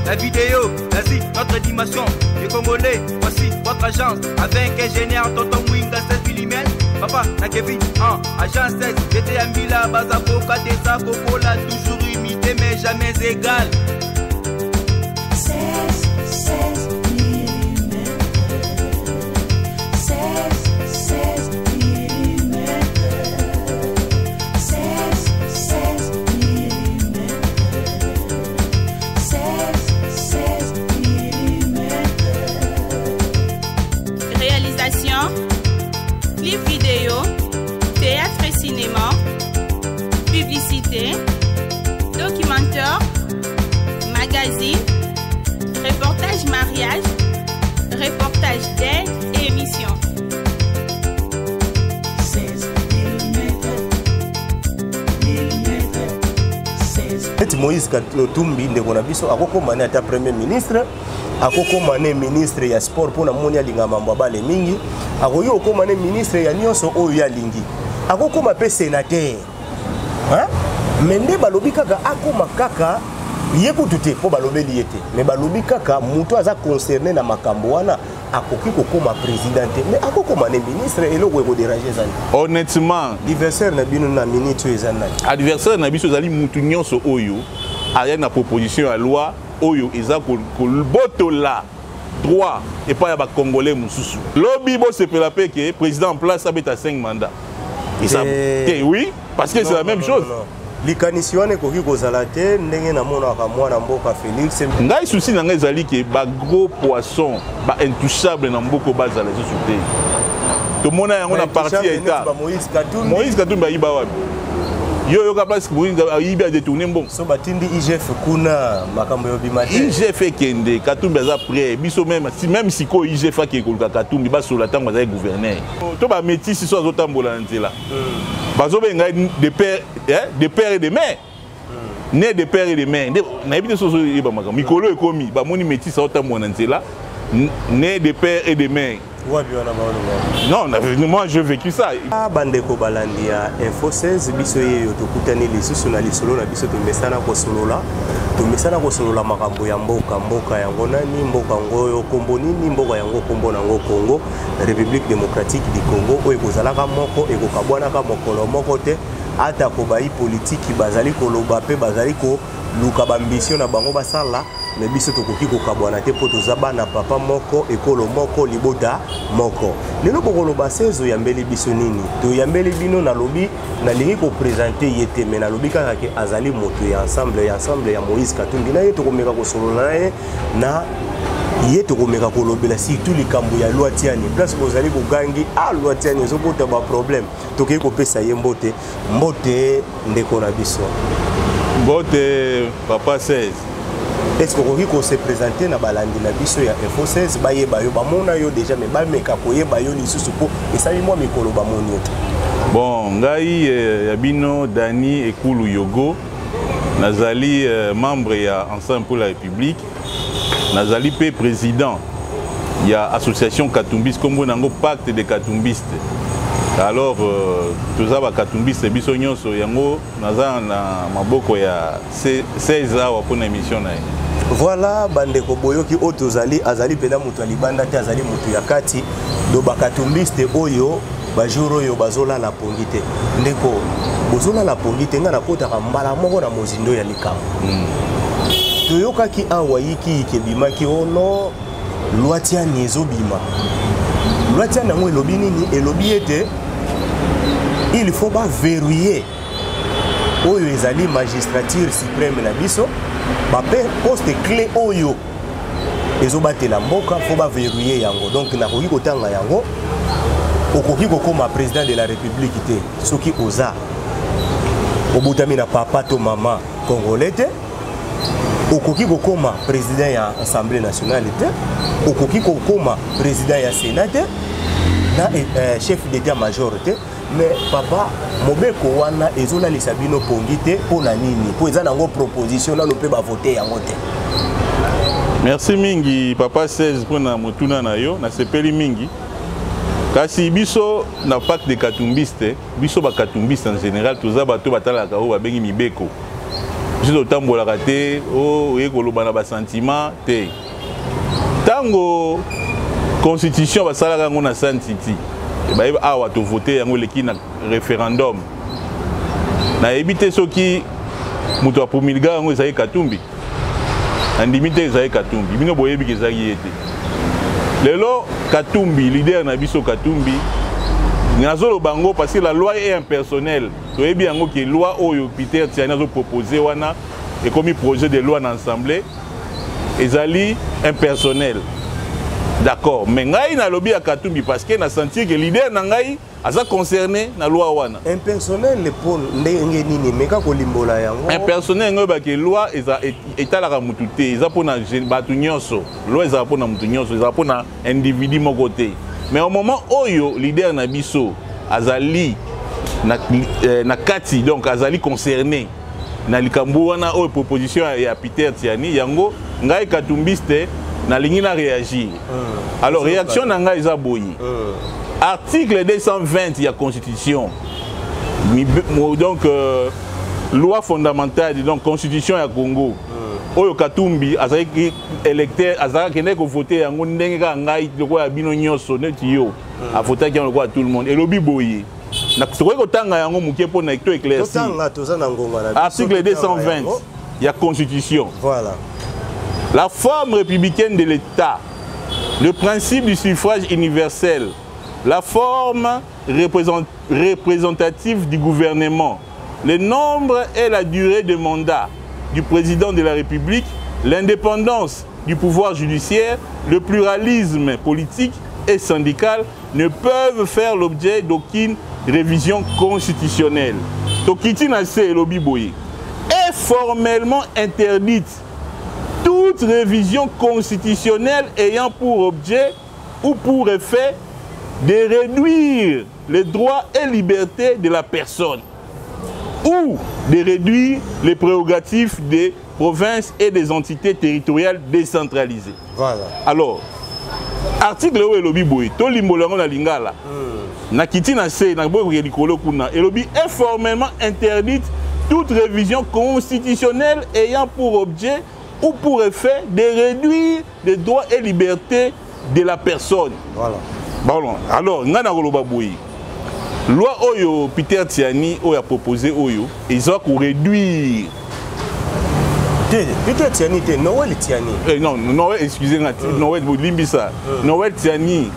la vidéo, vas-y, notre dimension. Les Congolais, voici votre agence. Avec ingénieur Tonton Winga 16 mm. Papa, na Kevin, agence 16. J'étais à Mila, Bazako, Kadesa, Kokola, toujours imité mais jamais égal. 16 mm. 16 mm. 16 mm. 16 mm. Réalisation, clip vidéo, théâtre et cinéma, publicité, documentaire, magazine, reportage mariage, reportage d'aide et émission. 16 mm. Moïse Katumbi ndeko na biso akokoma ne ata premier ministre, akokoma ne ministre ya sport pona moni alinga mambo bale mingi, akoyo okoma ne ministre ya nyonso oyo ya lingi, akokoma pe sénateur. Hein? Mende balobi kaka akoma kaka yekutu te po balobeli yete, mais balobi kaka muto aza concerné na makambo wana akoki kokoma président te, mais akokoma ne ministre eloko eko déranger zani. Honnêtement, adversaire na bino na minute ezana. Adversaire na biso zali mutu nyonso oyo aya na proposition ya loi oyo eza ko botola droit et pas ya ba congolais mususu. Lobby bo sepela pe que président en place abeta 5 mandats. Et ça oui, parce que c'est la même chose. Likanisione koki kozala te ndenge na mona ka mwana mboka Félix. Ngai souci na ngai zali ke ba gros poisson ba intouchable na mboko bazala susu te. To mona yango na partie ya état. Moïse Katumbi ayiba wapi? Yo ka place Moïse ayiba détourner mbongo. So batindi IGF kuna makambo yo bimate. IGF kende Katumbi aza prêt biso même si ko IGF akekoluka Katumbi basola tango aza gouverneur. To ba métis so azotambola nzela. Bazobenga de père et de mère. Né de père et de mère. Na ebite so yeba makambo. Mikolo ekomi ba moni métis azotambola nzela. Né de père et de mère. Non, moi j'ai vécu ça. Bandeko balandi ya Info 16 biso yeyo tokutani lisusu na lisolo na biso tomesana ko solola makambo ya mboka yango nani mboka ngoyo kombo nini mboka yango kombo nango Congo République démocratique du Congo oyo kozalaka moko ekokabwanaka mokolo moko te ata ko bayi politique bazali koloba pe bazali ko luka bambition na bango basala. Mais biso tokoki kokabwana te po tozaba na papa moko ekolo moko libota moko lelo bokoloba sezo yambeli biso nini to yambeli bino na lobi na lingi ko présenter yete mais na lobi kaka ke azali moto ya ensemble ya Moïse Katumbi na ye tokomeka ko solola na ye na ye tokomeka ko lobela surtout likambo ya loi tiani place bozali bogangi loi tiani ezobota ba problème tokoki ko pesa ye mbote ndeko na biso mbote papa 16. Est-ce que vous se présenter na balandi na biso ya Info 16 bayeba yo bamona yo déjà mais bameka koyeba yo lisusu po esali moi mikolo bamoni yo. Bon, ngai yabino Dani Ekulu Yogo nazali membre ya Ensemble pour la République, nazali pe président ya association Katumbiste kombo nango pacte de Katumbiste. Alors tous aba Katumbiste biso nyonso yango naza na maboko ya 16 awa pona émission na ye. Voilà bandeko boyoki otozali azali pena mutu alibanda te azali mutu ya kati do bakatumbiste oyo bajuro oyo bazola la pongite ndeko bozola la pongite nga nakotaka mbala moko na mozindo ya likambo toyokaki awa yiki kebimaki ono lwatia nezobima lwatia nango elobi nini elobi ete il faut ba verrouiller oyo ezali magistrature suprême na biso bape poste clé oyo ezobatela mboka faut ba verrouiller yango donc nakoki kotanga yango okoki kokoma président de la république te soki oza obutami na papa to mama congolais te okoki kokoma président ya assemblée nationale te okoki kokoma président ya sénat te na chef d'état major te mais papa mobeko wana ezolalisa bino pongi te pona nini po eza nango proposition nano pe ba voter yango te. Merci mingi papa 16 pona motuna na yo na sepeli mingi kasi biso na pacte de Katumbiste biso ba Katumbiste en général toza bato batalaka o babengi mibeko biso totambolaka te oye koloba na basentiment te ntango constitution basalaka yango na santiti bayebi awa tovote yango eleki na référendum nayebi te soki moto apromulga yango ezali Katumbi andimi te ezali Katumbi bino boyebi ezali ye te lelo Katumbi leader na biso Katumbi nazoloba yango parce que la loi est impersonnelle toyebi yango ke loi oyo Peter Tiani azo proposer wana et comme projet de loi dans l'Assemblée ezali impersonnel d'accord mais ngai na lobby à Katumbi parce que na sentir que leader na ngai aza concerné na loi wana impersonnel le pôle ndenge nini meka kolimbola yango impersonnel ngo ba ke loi eza etalaka mutu te eza pona batu nyonso loi eza pona mutu nyonso eza pona individu moko te mais au moment oyo leader na biso azali na kati donc azali concerné na likambo wana oyo proposition ya Peter Tiani yango ngai Katumbiste na lingi na réagir alors réaction na ngai eza boyi article 220 de la Constitution, donc loi fondamentale, donc Constitution ya Congo. Oyo Katumbi azaki électeur azaki kende ko voter yango ndenge ka ngai loko ya bino nyonso neti yo a voter ki yango tout le monde et lobi boye na soko ko tanga yango muke po na to éclairci article 220 de la Constitution. Voilà. La forme républicaine de l'État, le principe du suffrage universel, la forme représentative du gouvernement, le nombre et la durée de mandat du président de la République, l'indépendance du pouvoir judiciaire, le pluralisme politique et syndical ne peuvent faire l'objet d'aucune révision constitutionnelle. Tokitina se lobi boye est formellement interdite toute révision constitutionnelle ayant pour objet ou pour effet de réduire les droits et libertés de la personne ou de réduire les prérogatives des provinces et des entités territoriales décentralisées. Voilà. Alors, article où elobi boy, to limbolango na lingala. Na kiti na se na boy likolo kuna, elobi est formellement interdite toute révision constitutionnelle ayant pour objet ou pour effet de réduire les droits et libertés de la personne. Voilà. Bon, alors, ngana koloba boy. Loi Oyo, Peter Tiani, Oyo a proposé Oyo, ils ont pour réduire. Peter Tiani, Noël Tiani. Non, Noël, excusez-moi, Noël, vous limbez ça. Noël Tiani,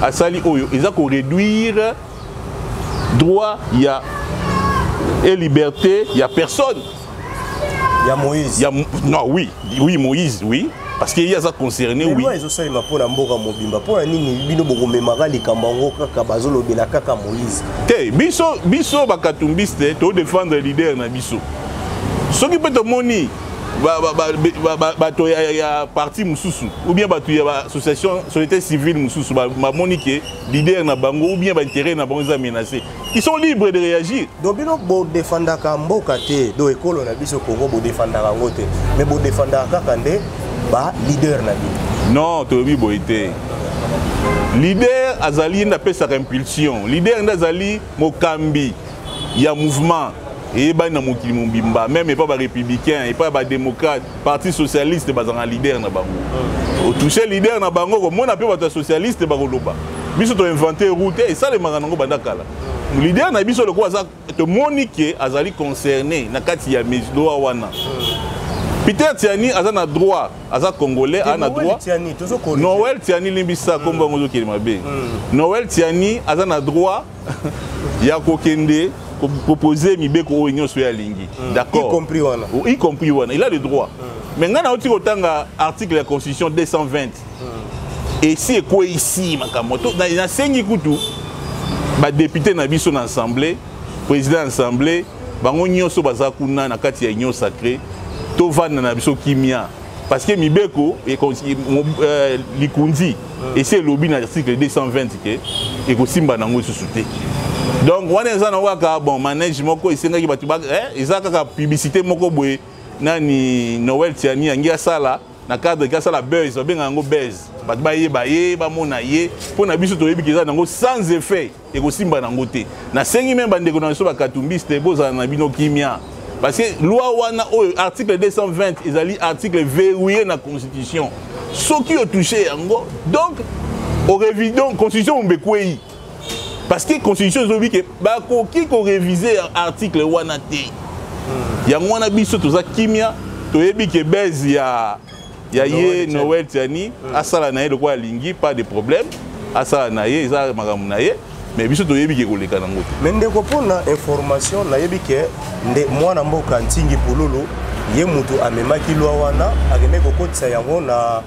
à Sali Oyo, ils ont pour réduire droit, il y a et liberté, il y a personne. Il y a Moïse. Il y a, non, oui, oui, Moïse, oui. Parce qu'il y a ça concerné, oui. Mais ils ont pour la mboka mobimba pour la nini bino boko memara li kambango kaka bazolo bela kaka Moïse. Te biso bakatumbiste to défendre leader na biso. Ce qui peut te moni bato ya parti mususu ou bien bato ya association société civile mususu ba moni ke leader na bango ou bien ba intérêt na bango za menacé. Ils sont libres de réagir. Donc bino bo défendre ka mboka te do ekolo na biso Congo bo défendre ka ngote mais bo défendre kaka nde ba leader na bi. Non, tobi boité. Leader azali na pesa impulsion. Leader ndazali mokambi ya mouvement et ba na mokili mombimba même pas ba républicain et pas ba démocrate, parti socialiste bazanga leader na bango. Au toucher leader na bango ko mona pe ba socialiste ba koloba. Biso to inventer route et ça le marango bandakala. Leader na biso le ko aza te monique azali concerné na kati ya mesloa wana. Peter Tiani a un droit, a congolais, a un droit. Noël Tiani limbisa comme bongo kelimabe. Noël Tiani a un droit. Ya kokende proposer mibeko o union soya lingi. D'accord. Y compris wana. Il a le droit. Mais ngana oti kotanga article de la Constitution 220. Et si quoi ici makamoto na sengi kutu ba député na biso na assemblée, président assemblée, bango nyonso bazakuna na kati ya union sacrée. Tovan na biso kimia parce que mibeko likundi et c'est lobby na article 220 ke et ko simba nango susute donc wana za na waka bon management ko isenga ki batu ba ezaka ka publicité moko boye nani Noël Tiani angia sala na cadre ka sala buzz benga ngo buzz batu ba ye ba mona ye po na biso to yebi ki za nango sans effet et ko simba nango te na sengi même bande ko na so ba katumbiste boza na bino kimia parce que loi wana article 220 ezali article verrouillé na constitution ce qui a touché yango donc au révision constitution mbekweyi parce que constitution zobi que bakoki ko réviser article wana te yango wana biso toza kimia toyebi ke base ya ye Noël Tiani asala na ye lokwa lingi pas de problème asala na ye eza makambo na ye mais biso toyebi ke koleka nango te mais ndeko mpona information nayebi ke nde mwana mboka Ntingi Pululu ye mutu amemaki lwa wana akende kokotisa yango na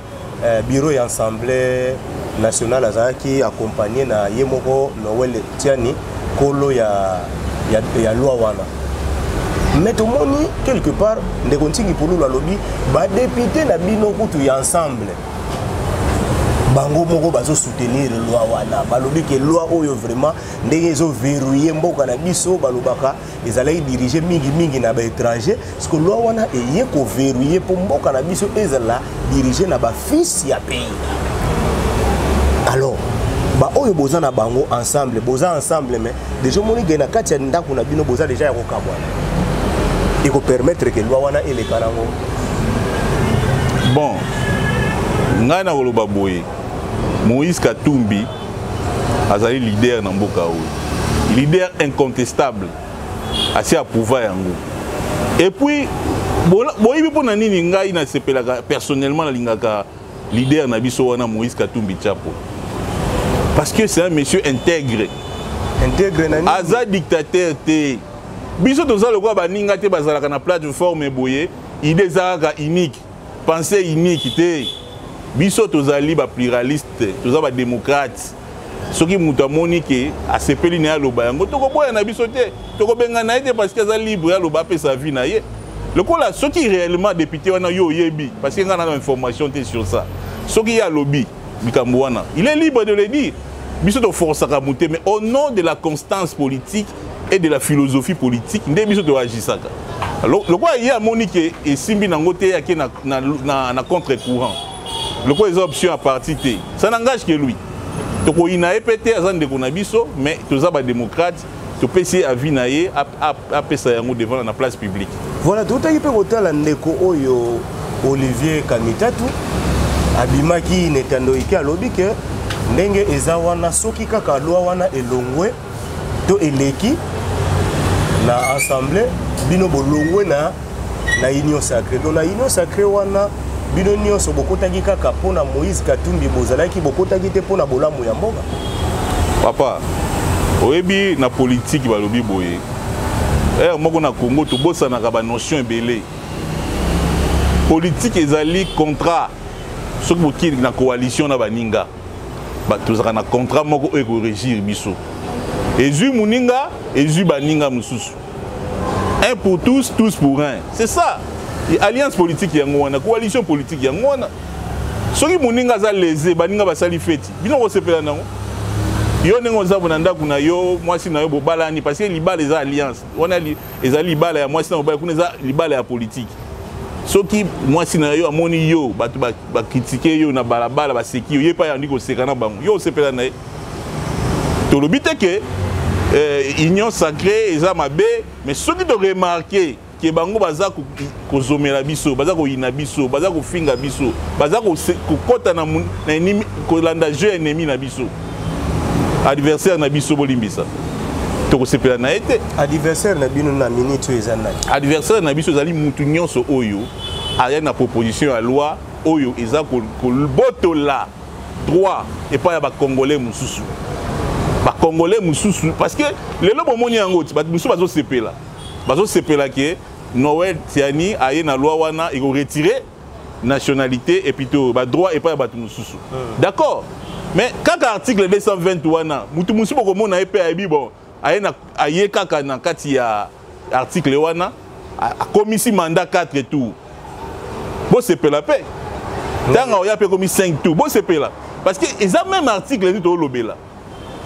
bureau ya assemblée nationale azalaki accompagné na ye moko Noël Tiani kolo ya lwa wana mais tout le monde quelque part ndeko Ntingi Pululu alobi ba député na bino kutu ya ensemble bango moko bazo soutenir loi wana balobi ke loi oyo vraiment ndenge ezo verrouiller mboka na biso balobaka ezalaki diriger mingi na ba étranger parce que loi wana eye ko verrouiller pour mboka na biso ezala diriger na ba fils ya pays alors ba oyo boza na bango ensemble mais déjà moni gena kati ya ndako na bino boza déjà ya kokabwana et ko permettre que loi wana ele karango bon ngana koloba boye Moïse Katumbi azali leader na mboka oyo leader incontestable asi approuva yango et puis boyebi mpona nini ngai nasepelaka personnellement nalingaka leader na biso wana Moïse Katumbi Tchapo parce que c'est un monsieur intègre nani aza dictateur te biso toza lokwa baninga te bazalaka na plateforme boye idée ezalaka unique pensée unique te biso tozali ba pluraliste toza ba démocrate soki mutu amoni ke asepeli na aloba yango tokoboya na biso te tokobenga na ye parce que aza libre aloba pe sa vie na ye lokola soki réellement député wana yo yebi parce que nga na information te sur ça soki ya lobby bikambo wana il est libre de le dire biso to forçaka muté mais au nom de la constance politique et de la philosophie politique nde biso to agisaka lokola ye amoni ke esimbi nango te yake na contre courant le quoi les options à partir de ça n'engage que lui donc il n'a pas été à de konabiso mais tous les démocrates tu peux essayer à vinailler à passer devant la place publique voilà tout à fait autant la ndeko oyo Olivier Kamitatu abimaki netandoiki alobi ke ndenge ezawana soki kaka loi wana elongwe to eleki na assemblée bino bolongwe na union sacrée donc na union sacrée wana bino nyonso bokotaki kaka pona Moïse Katumbi bozalaki bokotaki te pona bolamu ya mboka papa oyebi na politique balobi boye moko na Congo tobosanaka ba notion ebele politique ezali contrat soki bokili na coalition na baninga tozaka na contrat moko oyo ekorégir biso ezwi moninga ezwi baninga mosusu un pour tous pour un c'est ça alliance politique yango wana coalition politique yango wana soki moninga za lésé baninga basali feti bino ko sepela nango yo nengo za bona ndako na yo mwasi na yo bobalani parce que libala eza alliance wana eza libala ya mwasi na bobala kuna eza libala ya politique soki mwasi na yo amoni yo batu ba critiquer yo na balabala ba seki yo yepa yandi ko sekana bango yo sepela na to lobite ke union sacrée eza mabe mais soki to remarquer que bango baza kozomela biso baza koyina biso baza kofinga biso baza kokota na ennemi kolanda jeu ennemi na biso adversaire na biso bolimbisa tokosepela na ete adversaire na bino na minute ezana adversaire na biso ezali mutu nyonso oyo aya na proposition ya loi oyo eza kobotola droit epai ya bakongolais mosusu parce que lelo bomoni yango ti bato mosusu bazosepela ke Noël Tiani aye na loi wana eko retirer nationalité et plutôt ba droit et pas bato mosusu d'accord mais kaka article 220 wana mutu mosusu bokomona epe ayebi bon aye kaka na kati ya article wana akomisi mandat 4 tours bosepela pe tanga oya pe komi 5 tours bosepela parce que eza même article ni to lobela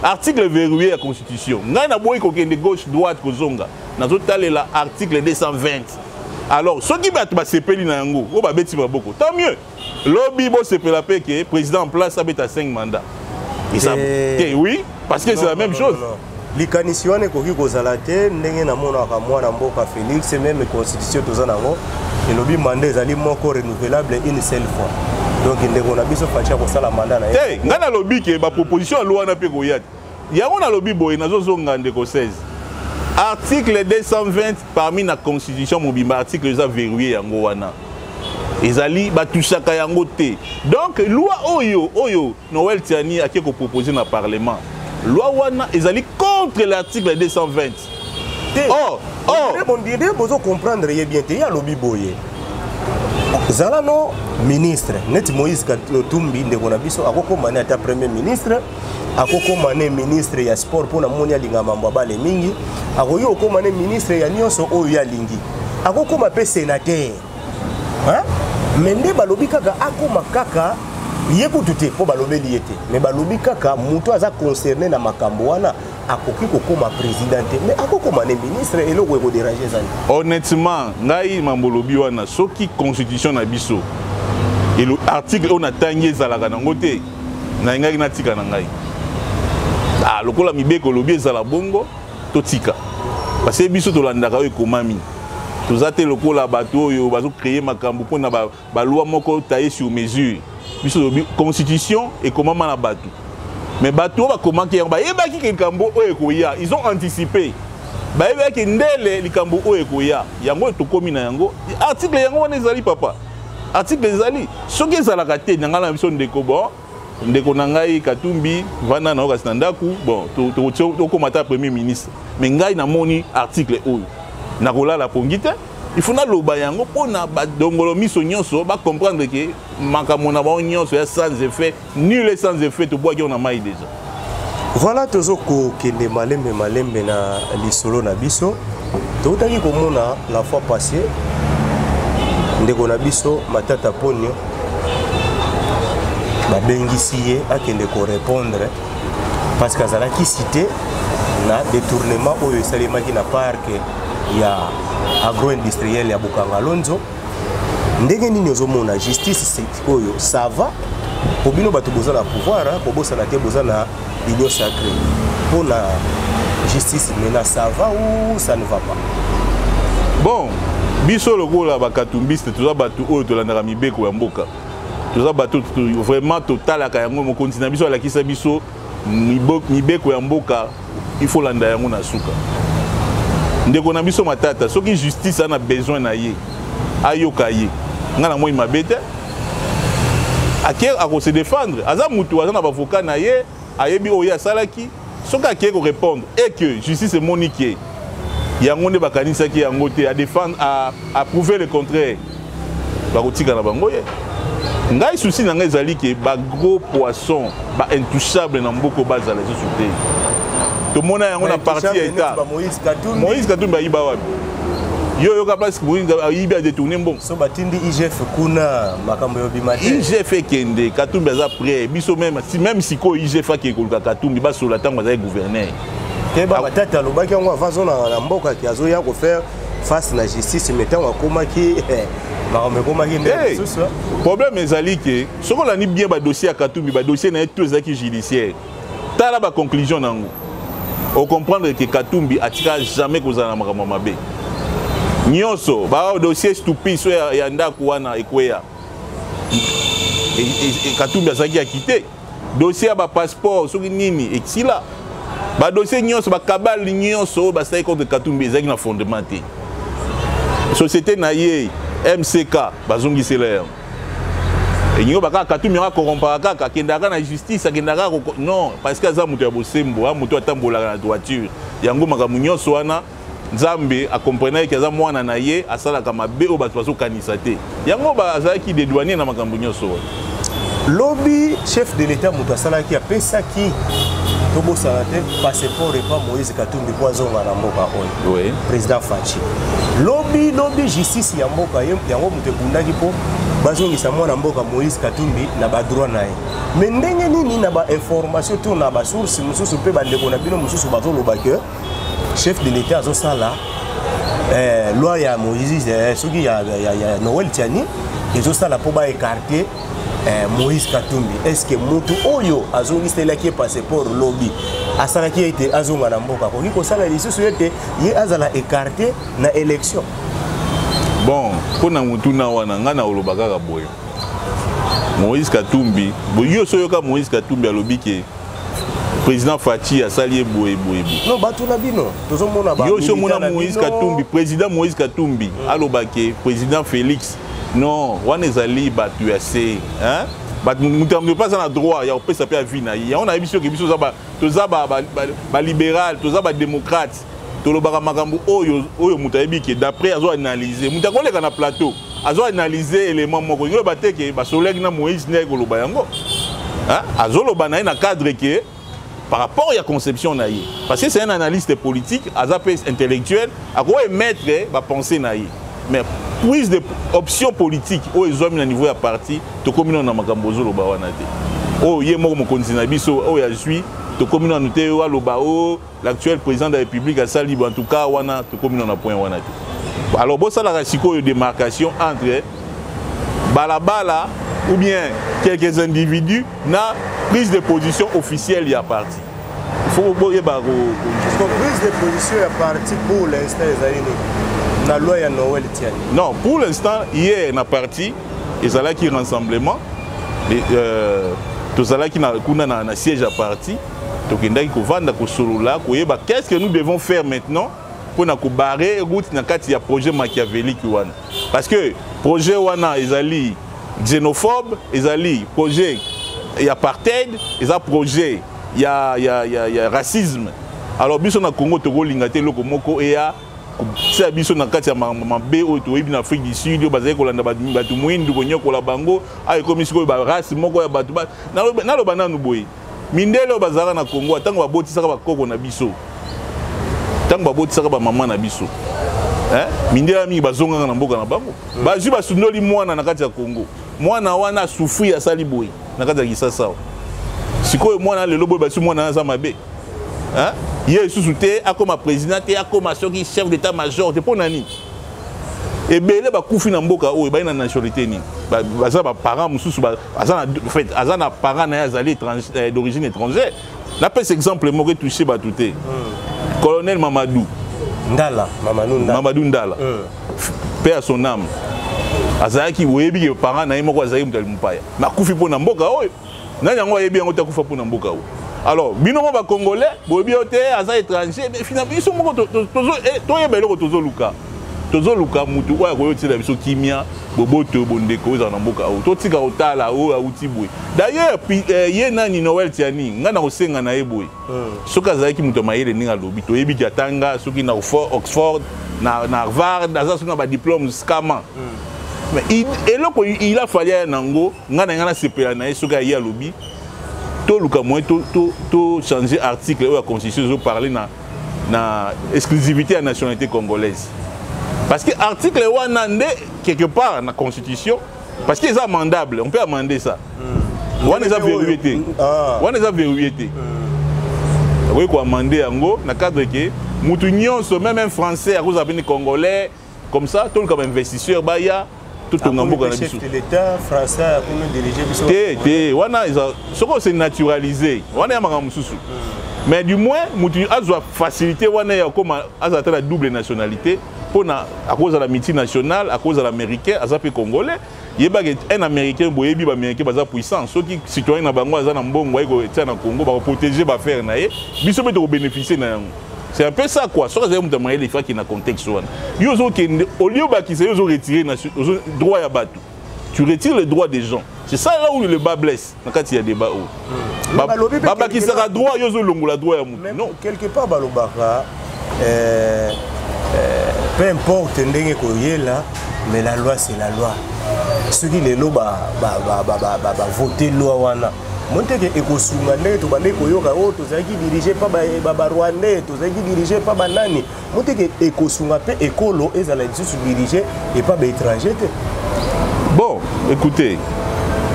article verrouillé la constitution ngai na boyi kokende gauche droite kozonga nazotalela article 220 alors soki bato basepeli na yango o babeti maboko tant mieux lobby bosepela pe ke président en place abeta 5 mandats et ça oui parce que c'est la même chose likanisi wana ekoki kozala te ndenge namonaka mwana mboka Félix même constitution toza nango elobi mandat ezali moko renouvelable une seule fois donc ndeko na biso fatia kosala mandat na ye nga nalobi ke baproposition ya loi wana mpe koya te yango nalobi boye nazozonga ndeko 16 article 220 parmi na constitution mobimba article eza verrouillé yango wana ezali batushaka yango te donc loi oyo Noël Tiani ake koproposer na parlement loi wana ezali contre l'article 220 bon dire bozo comprendre ye bien te ya lobi boye zala no ministre net Moïse Katumbi ndeko na biso akokoma ne ata premier ministre akokoma ne ministre ya sport pona moni alinga mambo bale mingi akoyo okoma ne ministre ya nyonso oyo ya lingi akokoma pe sénateur hein mende balobi kaka akoma kaka yekutu te po balobeli yete mais balobi kaka muto aza concerné na makambo wana akoki kokoma président te mais akokoma ne ministre eloko eko déranger zani honnêtement ngai mambolobi wana soki constitution na biso et l'article on a tangi ezalaka nango te na ngai natika na ngai lokola mibeko lobi ezala bongo totika parce que biso tolandaka oyo ekomami toza te lokola bato oyo bazo créer makambo mpona baloi moko taillé sur mesure biso lobi constitution ekomama na bato mais bato bakomaki yango bayebaki ke likambo oyo ekoya ils ont anticipé bayebaki ndele likambo oyo ekoya yango tokomi na yango article yango wana ezali papa article ezali soki ezalaka te nanga na biso ndeko bon ndeko na ngai Katumbi vana na okasi na ndaku bon tokomata premier ministre mais ngai namoni article oyo nakolala pongi te il faut naloba yango mpona badongolo miso nyonso bacomprendre ke makambo na bango nyonso ya sans effet nul sans effet tobwaki on a mai déjà voilà tozokokende malembe na lisolo na biso totaki komona la fois passée ndeko na biso Matata Ponyo babengisi ye akende ko répondre parce que azalaki cité na détournement oyo esalemaki na parc ya agro-industriel ya Bukangalonzo ndenge nini ozomona justice oyo ça va po bino bato boza na pouvoir po bosa na te boza na union sacrée pour la justice maintenant ça va ou ça ne va pas bon biso lokola bakatumbiste toza bato oyo tolandaka mibeko ya mboka toza bato vraiment totalaka yango mokonzi na biso alakisa biso mibeko ya mboka il faut landa yango na suka ndeko na biso Matata soki justice ana besoin na ye ayoka ye ngana moi mabete ako se défendre aza mutu aza na bavocat na ye ayebi oya salaki soki ake ko répondre et que justice est monique yango nde bakanisaki yango te à défendre à prouver le contraire bakotika na bango ye ngai souci na ngai ezali ke ba gros poisson ba intouchable na mboko bazala lisusu te tomona yango na parti ya état Moïse Katumbi ayiba wapi yo ka place Moïse ayibi a détourner mbongo so batindi IGF kuna makambo yo bimate IGF ekende Katumbi aza prêt biso même si ko IGF akekoluka Katumbi basola tango aza gouverneur te ba Matata lobaki yango avant na mboka ki azoya ko faire face na justice metant akomaki problème ezali ke soko lani bien ba dossier ya Katumbi ba dossier na tout ezaki judiciaire tala ba conclusion nango on comprendre que Katumbi atika jamais kozala na makambo mabe nyonso ba dossier stupide so ya ndako wana ekweya Katumbi azaki akité dossier ba passeport soki nini exila ba dossier nyonso ba kabal nyonso ba sai contre Katumbi ezaki na fondement te société na ye MCK bazongisela yango enyingo baka Katumbi nga corrompre kaka kendaka na justice akendaka non parce que aza mutu ya bosembo a mutu atambolaka na droiture yango makambo nyonso wana Nzambe akomprena ke aza mwana na ye asalaka mabe o bato bazokanisa te yango bazalaki dédouaner na makambo nyonso lobi chef de l'état mutu asalaki apesaki tobosala te passeport et pas Moïse Katumbi po azonga na mboka oyo oui président Fachi lobi justice ya mboka yango mutu ekundaki po bazongisa mwana mboka Moïse Katumbi na badroit na ye mais ndenge nini na ba information to na ba source mususu pe bandeko na bino mususu bazoloba ke chef de l'état azosala loi ya Moïse soki ya Noël Tiani ezosala po ba écarter Moïse Katumbi est-ce que mutu oyo azongiselaki passeport lobi asalaki ete azonga na mboka akoki kosala lisusu ete ye azala écarté na élection. Bon, mpona mutuna wana nga na oloba kaka boye Moïse Katumbi yo soyoka Moïse Katumbi alobi ke président Fachi asali boye. Non, batuna bino tozomona ba yo somona Moïse Katumbi président Moïse Katumbi aloba ke président Félix non wana ezali batu ya se hein mutambe pas na droit ya opesa pe vie na ye on a biso ke biso toza ba libéral toza ba démocrate tolobaka makambo oyo mutayebi ke d'après azo analyser mutakoleka na plateau azo analyser élément moko ngelo bateke ba soleki na Moïse ne koloba yango hein azo loba na cadre ke par rapport à la conception naïe parce que c'est un analyste politique azapé intellectuel à quoi émettre va penser naïe mais prise de option politique au examen à niveau à parti to commune na makambozo loba wana te oh yé moko mo continue biso oh ya suis to commune na te wa loba oh l'actuel président de la République a sali en tout cas wana to commune na point wana te alors bon ça la rasiko de démarcation entre balabala ou bien quelques individus na prise de position officielle ya parti il faut boye ba prise de position ya parti pour l'instant les la loi ya Noël tiani. Non, pour l'instant hier na parti ezala ki rassemblement tozala ki na kuna na siège à parti tokendaki ko vanda ko solola ko yeba qu'est-ce que nous devons faire maintenant pour na ko barrer route na kati ya projet machiavélique wana parce que projet wana ezali xénophobe ezali projet ya apartheid eza projet ya racisme alors biso na Congo tokolinga te loko moko eya c'est biso na kati ya mabe oyo toyebi na Afrique du Sud yo bazali kolanda batu mwindu konyokola bango ay komi siko ba race moko ya batu naloba nanu boye mindele oyo bazalaka na Congo atango babotisaka bakoko na biso tango babotisaka bamama na biso mindele mingi bazongaka na mboka na bango bazwi basundoli mwana na kati ya Congo mwana wana souffrir asali boye na kati ya Kisasa sikoyo mwana lelo boye basi mwana aza mabe ye susu te akoma président te akoma soki chef d'état-major te pona ni ebele bakufi na mboka oyo baina nationalité ni baza ba parents mususu baza na en fait aza na parents na azali d'origine étrangère na pese exemple moko touché ba touté colonel Mamadou Ndala paix à son âme azaki webi ke parents na yemo ko azali mutali mupaya bakufi pona mboka oyo nani yango yebi yango takufa pona mboka oyo. Alors, bino ba congolais, bobi ote aza étranger, mais finalement ils sont moko to yeba eloko tozo luka mutu oya ko yotila biso kimia boboto bondeko za na mboka o to tika otala o auti boy. D'ailleurs ye nani Noël tiani nga na kosenga na eboy. Soka zaki mutu mayele ninga lobi to yebi kiatanga soki na Oxford na Harvard aza sona ba diplôme scama. Mais il a fallu nango nga na sepela na soka ya lobi. Tout le moyen tout changer article ou la constitution je parler na exclusivité à la nationalité congolaise parce que article wana quelque part na constitution parce que c'est amendable on peut amender ça on les a verrouillé oui quoi amender yango na cadre que mutu nyonso même un français à cause de congolais comme ça tout comme investisseur baya tout le monde chef de l'État français a dirigé biso wana c'est naturalisé wana ya makambo mususu mais du moins mutu azwa facilité wana ya comme azata la double nationalité pour à cause de la multinationale à cause de l'américain azape congolais yeba un américain boyebi ba américain baza puissant ceux qui citoyen na bango aza na mbongo eko tia na Congo ba protéger ba faire na ye biso be to bénéficier na yango. C'est un peu ça quoi. Soit vous avez les fois qui na contexte au lieu qui se retirer le droit à battu. Tu retires le droit des gens. C'est ça là où le bas blesse. Quand il y a débat baba qui sera droit yozo longola droit à moutou. Non, quelque part balobaka peu importe ndenge ko yela mais la loi c'est la loi. Ceux qui les lois voter loi wana. Monteke ekosunga ndenge to bande koyoka o tozaki dirigé pas ba Rwandais tozaki dirigé pas ba nani monteke ekosunga pe ekolo ezala disusu dirigé et pas ba étranger. Bon écoutez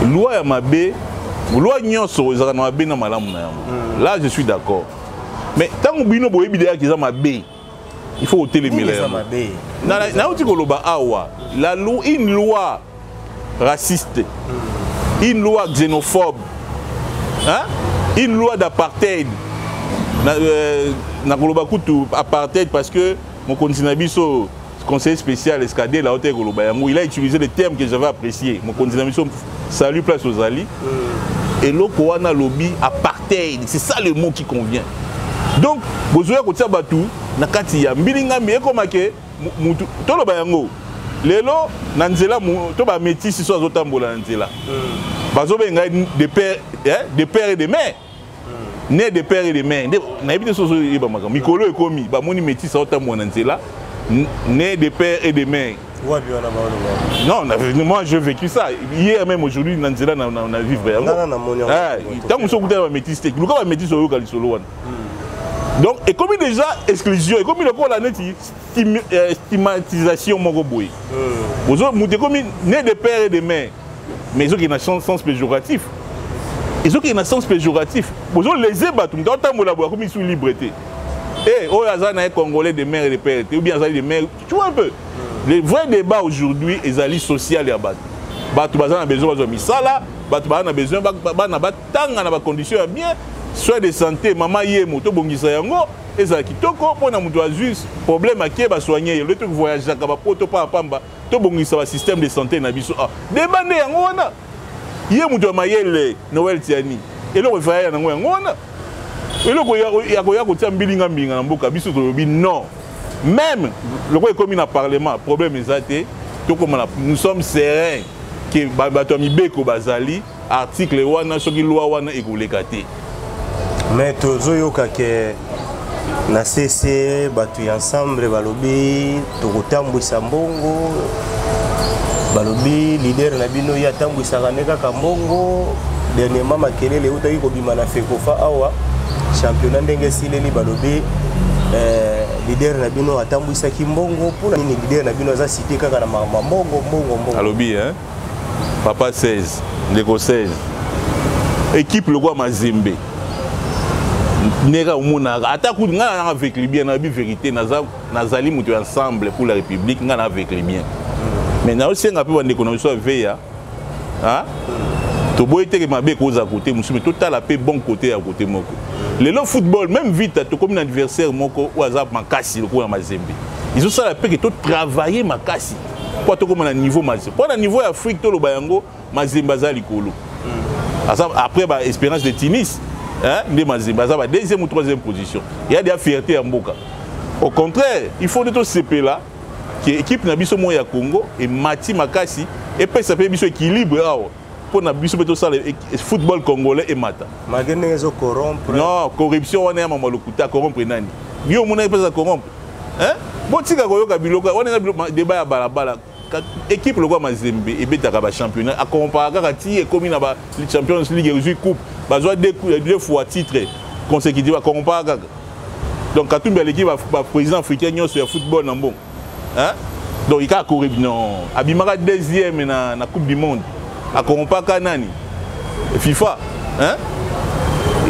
loi ya mabe loi nyonso ezala na mabe na malamu na yango là je suis d'accord mais tango bino boyebi de ya mabe il faut ôter les milliards na uti koloba awa la loi une loi raciste une loi xénophobe. Hein? Une loi d'apartheid na koloba kutu apartheid parce que mon continent biso conseiller spécial escadé la haute koloba yango il a utilisé le terme que j'avais apprécié mon continent biso salut place aux alliés et loko wana lobby apartheid c'est ça le mot qui convient donc bozoya kotia batu na kati ya mbilinga mi ekomake mutu toloba yango lelo na nzela to ba métis so azotambola na nzela bazobenga de père et de mère né de père et de mère na ebite so yeba maka mikolo ekomi ba moni métis azotambola na nzela né de père et de mère. Non, moi j'ai vécu ça. Hier même aujourd'hui, dans Nzela, on a vécu. Tant que vous avez métis, vous avez métis au Solo. Donc, et comme déjà exclusion, et comme il y a stigmatisation, vous avez comme né de père et de mère, mais ils ont un sens péjoratif. Ils ont un sens péjoratif. Vous avez les ébattus, vous avez comme ils sont liberté. Et oh, il y a Congolais de mère et de père, ou bien des mères, tu vois un peu. Le vrai débat aujourd'hui est les social et abat. Batu bazana a besoin de misala, batu bazana a besoin de ba conditions bien, soit de santé, maman yé moto bongisa yango, et ça kitoko pour na mutu juste problème à qui ba soigner, le truc voyage ka ba poto pa pamba, to bongisa ba système de santé na biso. Ah, demandez yango wana. Yé mutu mayele Noël Tiani. Et le refaire yango yango wana. Et le koya ko tia mbilinga mbinga na mboka biso to bi non. Même le roi est comme un parlement, problème est nous sommes sereins que Batomi Beko Bazali, article wana, soki loi wana et goulekate. Mais tozoyo kake na CC batu ensemble balobi tokotambwisa mbongo balobi leader na bino ya tambwisa kaneka kambongo dernièrement makelele utaki kobima na Fekofa awa championnat ndenge sileli balobi leader na bino atambwisa kimbongo pour la leader na bino za cité kaka na mbongo. Alobi hein papa 16 ndeko 16 équipe le roi Mazembe nega umuna ataku ngana avec les bien na bi vérité nazali mutu ensemble pour la république ngana avec les bien mais na aussi ngapi wande kono so veya hein to boyete ke mabe koza côté musume total la paix bon côté à côté moko le football même vite to comme un adversaire moko ou azap makasi le ko Mazembe ils ont ça la paix que to travailler makasi pour to comme na niveau Mazembe pour na niveau Afrique to lo bayango Mazembe azali kolo après ba expérience de Tunis hein de Mazembe azaba deuxième ou troisième position il y a des fierté à Mboka au contraire il faut de to CP là qui équipe na biso mo ya Congo et Mati makasi et puis ça fait biso équilibre pour na biso beto ça le football congolais et mata magene ezo corrompre non corruption on est mama lokuta corrompre nani yo mona pesa corrompre hein botika koyoka biloka on est débat ya balabala équipe le roi Mazembe et betaka ba championnat a comparer kaka ti et comme na ba Champions League et coupe ba joie deux fois titre consécutif comparer kaka donc quand tout l'équipe ba président africain nyonso ya football na bon hein donc il a corrompu non abimaka deuxième na coupe du monde a comparer nani FIFA hein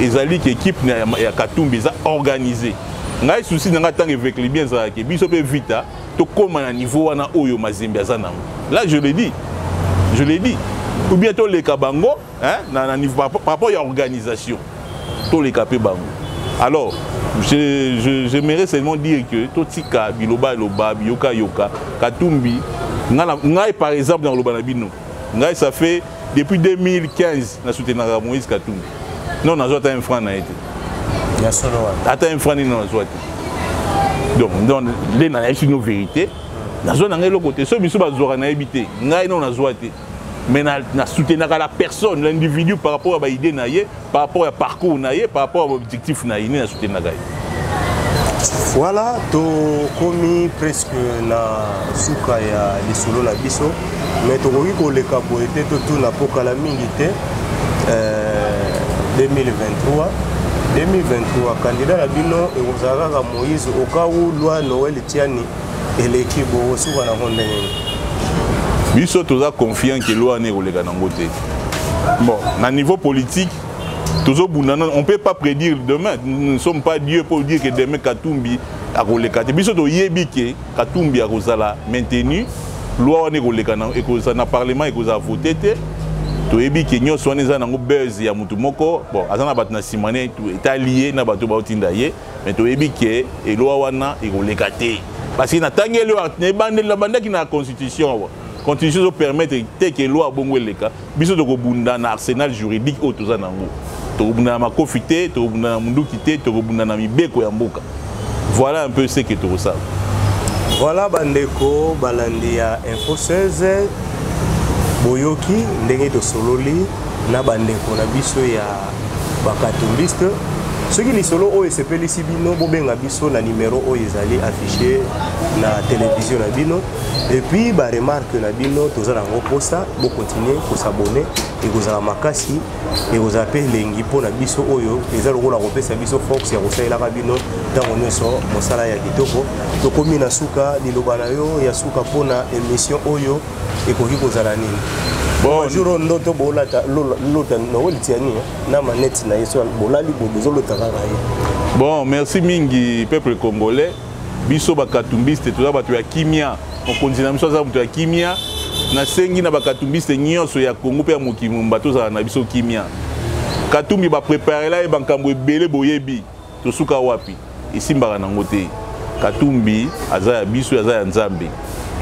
ezali ki équipe ya Katumbi za organisé ngai souci nga tant avec les biens za ke biso pe vita to comme à niveau wana oyo Mazembe azana là je l'ai dit ou bientôt les kabango hein na niveau par rapport à organisation to les capé bango alors j'aimerais seulement dire que totika biloba loba yoka Katumbi ngai par exemple dans loba na bino ngai ça fait depuis 2015 na soutenir Moïse Katumbi non na zota un franc na été ya solo wana ata un franc na zota donc les na une vérité na zone ngai lokote so biso bazora na ebité ngai non na zota mais na soutenir la personne l'individu par rapport à ba idée na yé par rapport à parcours na yé par rapport à objectif na yé na soutenir ngai voilà to komi presque na suka ya lisolo na biso mais to koki koleka boye te to tuna pokala mingi te 2023 candidat na bino ekozala kaka Moïse okawu lwa Noël Tiani eleki bo suka na ndenge biso toza confiant que loi ne koleka nango te bon na niveau politique on ne peut pas prédire demain. Nous ne sommes pas Dieu pour dire que demain Katumbi a koleka te biso to yebi ke Katumbi a kozala maintenu loi ne koleka na parlement et koza voté te toyebi ke nyonso wana eza nango buzz ya mutu moko bon aza na bato na nsima ne eta lié na bato baotinda ye mais toyebi ke eloko wana ekoleka te parce que na ntango eloko bandaki na constitution constitution ezopermettre te ke eloko bongo eleka biso tokobunda na arsenal juridique oyo toza nango tokobunda na makofi te tokobunda na munduki te tokobunda na mibeko ya mboka voilà un peu ce que tokosala. Voilà bandeko balandi ya Info 16 boyoki ndenge tosololi na bandeko na biso ya bakatumbiste soki lisolo oyo esepelisi bino bobenga biso na numéro oyo ezali affiché na télévision na bino et puis ba remarque na bino toza nango posa bo continuer ko s'abonner ekozala makasi ekozala pe lengi mpona biso oyo eza lokola kopesa biso force ya kosalelaka bino ntango nyonso mosala ya kitoko tokomi na suka liloba na yo ya suka mpona émission oyo ekoki kozala nini bon jour ndoto bolata lota no litiani na manette na yeso bolali bozo lota kaka ye. Bon merci mingi peuple congolais biso bakatumbiste toza bato ya kimia mokonzi na biso aza moto ya kimia na sengi na bakatumbiste nyonso ya Kongo pe ya mokimumba tozala na biso kimia katumbi baprepare la bankambo ebele boyebi tosuka wapi esimbaka nango te katumbi aza ya biso aza ya nzambe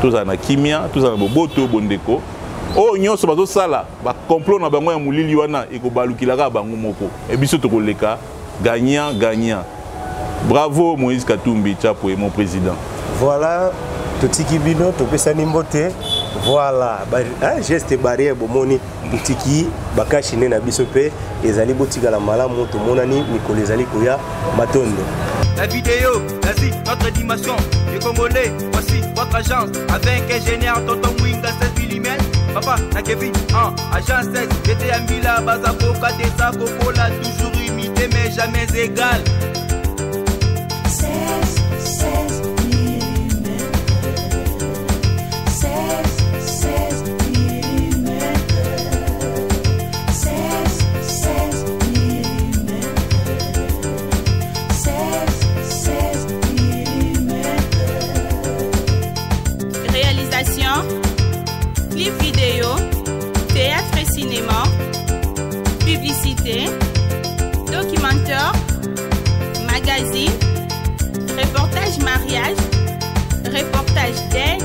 tozala na kimia tozala na boboto bondeko oyo nyonso bazosala bakomplot na bango ya molili wana ekobalukilaka bango moko ebiso tokoleka gagnant gagnant. Bravo Moïse Katumbi Chapo et mon président. Voilà totiki bino topesani mbote voilà geste barrière bomoni totiki bakashine na biso pe ezali botika la malamu tomonani mikolo ezali koya matondo. La vidéo, vas-y, notre dimension. Les Congolais, voici votre agence. Avec ingénieur Tonton Mwinga 16 mm. Papa, na Kevin, agence 16. J'étais à Mila, Bazako, Kadesa, Kokola, toujours imité, mais jamais égal. 16 mm. 16 mm. 16 mm. 16 mm. Réalisation, clip vidéo, théâtre et cinéma, publicité, documentaire, magazine, reportage mariage, reportage d'aide